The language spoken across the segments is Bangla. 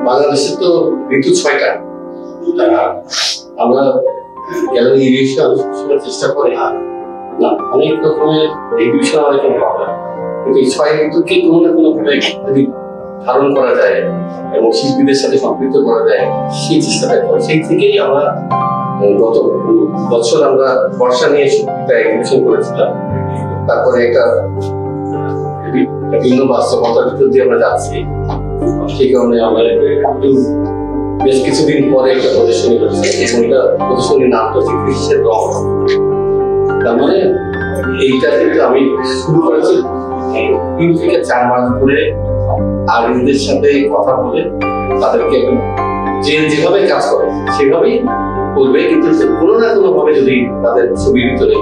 বাংলাদেশে তো ঋতু 6টা। আমরা গ্যালারি এরিয়েশন চেষ্টা করি না, অনেক রকমের এক্সিবিশন অনেক প্রবলেম, কিন্তু এই 6 ঋতুকে কোনো না কোনো ভাবে যদি ধারণ করা যায় এবং শিল্পীদের সাথে সম্পৃক্ত করা যায় সেই চেষ্টাটা করি। সেই থেকেই আমরা গত বছর আমরা বর্ষা নিয়ে একটা এক্সিবিশন করেছিলাম। তারপরে একটা ভিন্ন বাস্তবতার ভিতর দিয়ে আমরা যাচ্ছি, সেই কারণে আমরা বেশ কিছুদিন পরে একটা প্রদর্শনী হচ্ছে এবং এটা প্রদর্শনীর নামটা হচ্ছে গ্রীষ্মের রং। তার মানে এইটা কিন্তু আমি শুরু করেছি 3 থেকে 4 মাস ধরে আর্টিস্টদের সাথে কথা বলে তাদেরকে যেভাবে কাজ করে সেভাবেই করবে, কিন্তু কোনো না কোনো ভাবে যদি তাদের ছবির ভিতরে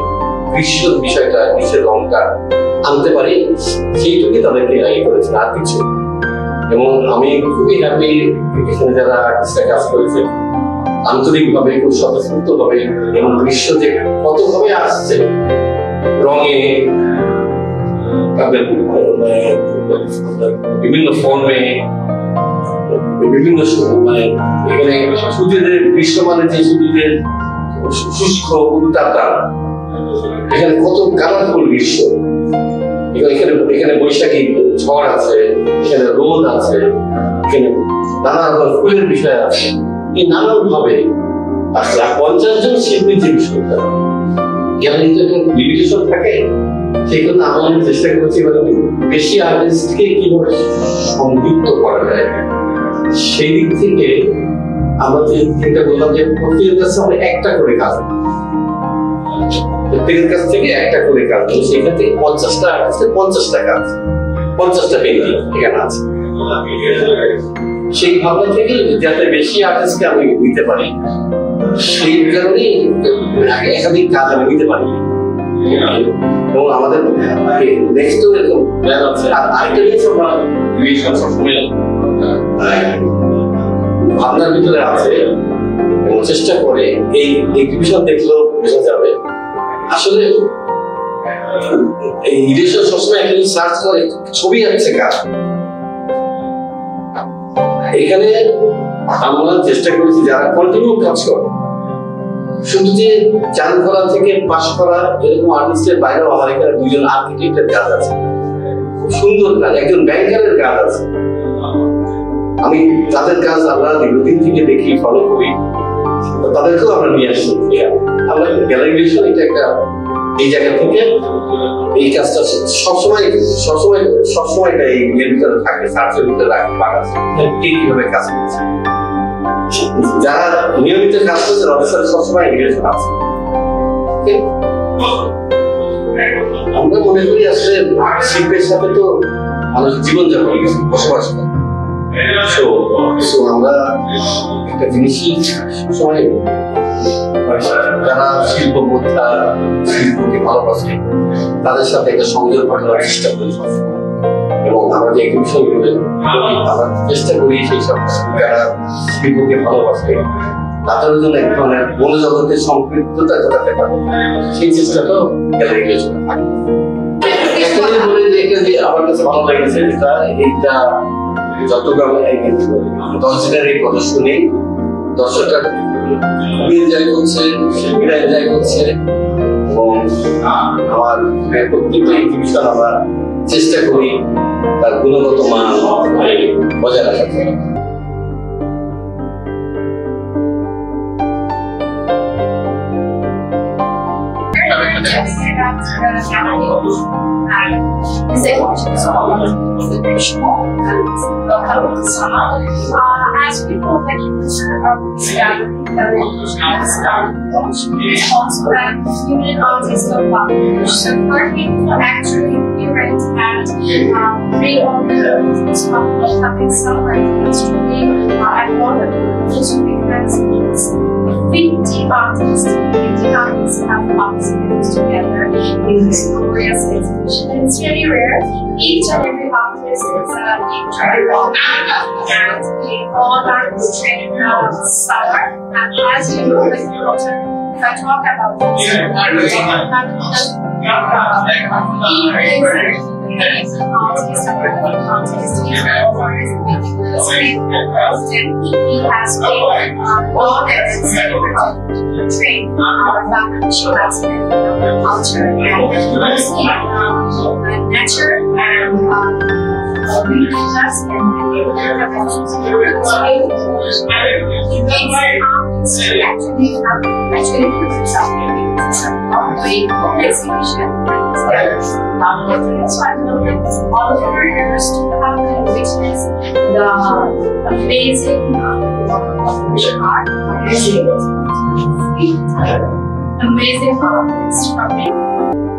গ্রীষ্মের বিষয়টা, গ্রীষ্মের রংটা আনতে পারি, সেইটুকুই তাদেরকে করেছে, আর কিছু। এবং আমি খুবই হ্যাপি এখানে যারা আর্টিস্টরা কাজ করেছে আন্তরিকভাবে, খুব স্বতঃস্ফূর্ত ভাবে, এবং গ্রীষ্ম যে কতভাবে আসছে রঙে, তাদের বিভিন্ন ফর্মে, বিভিন্ন এখানে সূর্যের গ্রীষ্ম মানে যে সূর্যের শুষ্ক উত্তাপটা, এখানে কত কালারফুল গ্রীষ্ম। এখানে বৈশাখী ঝড় আছে, এখানে রোদ আছে, এখানে নানা রকম ফুলের বিষয় আছে, এই নানান ভাবে আসছে। 50 জন শিল্পীর যে বিষয়টা গ্যালারিতে লিমিটেশন থাকে, সেই জন্য আমরা চেষ্টা করছি বেশি আর্টিস্টকে কিভাবে সংযুক্ত করা যায়। সেই দিক থেকে আমরা চিন্তা করলাম যে প্রত্যেকের কাছে আমরা একটা করে কাজ, প্রত্যেকের কাছ থেকে একটা করে কাজ, সেখান থেকে 50টা আর্টিস্টের 50টা কাজ, 50টা পেন্টিং এখানে আছে। সেই ভাবনা থেকে যাতে বেশি আর্টিস্টকে আমি নিতে পারি, সেই কারণেই একাধিক কাজ আমি নিতে পারি। এবং আমাদের নেক্সট এরকম প্ল্যান আছে। আর আরেকটা জিনিস আমরা সবসময় ভাবনার ভিতরে আছে এবং চেষ্টা করে, এই এক্সিবিশন দেখলেও বোঝা যাবে আসলে এই ইলিশন সবসময় একটা সার্চ করে ছবি আঁকছে কাজ। এখানে আমরা চেষ্টা করেছি যারা কন্টিনিউ কাজ করে, শুধু যে চান করা থেকে পাশ করা এরকম আর্টিস্টের বাইরেও আমার এখানে 2 জন আর্কিটেক্টের কাজ আছে, খুব সুন্দর কাজ, একজন ব্যাংকারের কাজ আছে। আমি তাদের কাজ আমরা দীর্ঘদিন থেকে দেখি, ফলো করি, তাদেরকেও আমরা নিয়ে আসছি। আমরা গ্যালারি এটা একটা এই জায়গা থেকে এই কাজটা সবসময় এই ভিতরে থাকে, সার্চের ভিতরে রাখি কিভাবে কাজ করছে। যারা নিয়মিত কাজ করছে তাদের সাথে সবসময় রিলেশন আছে। আমরা মনে করি আসলে শিল্পের সাথে তো মানুষ জীবনযাপন বসবাস করে। আমরা একটা জিনিসই সময় যারা শিল্পবোদ্ধা, শিল্পকে ভালোবাসে তাদের সাথে একটা সংযোগ করার চেষ্টা করি এবং আমরা যে বিষয়গুলো আমরা চেষ্টা করি সেই সব যারা শিল্পকে ভালোবাসে তাদের জন্য এক ধরনের মনোজগতের সম্পৃক্ততা ঘটাতে পারে, সেই চেষ্টাটাও গ্যালারি রিলেশনে থাকে। আমার কাছে ভালো লেগেছে যেটা এইটা চট্টগ্রাম 10 দিনের এই প্রদর্শনী দর্শকরা খুবই এনজয় করছে, শিল্পীরা এনজয় করছে এবং আমার প্রত্যেকটা এক্সিবিশন আমরা চেষ্টা করি তার গুণগত মান বজায় রাখার জন্য। As people that use also that unit artists of language. So for people actually curate and bring on the stuff of having somewhere that's really at one of just because it's 50 artists have participants together in this glorious exhibition. And it's really rare. Each and every artist is individual and they all are trained summer. And as you know, if I talk about this, He has been all that train about culture and mostly nature and religious and he makes actually himself exhibition. So I know all over years to have the witness the amazing art, amazing artists from it.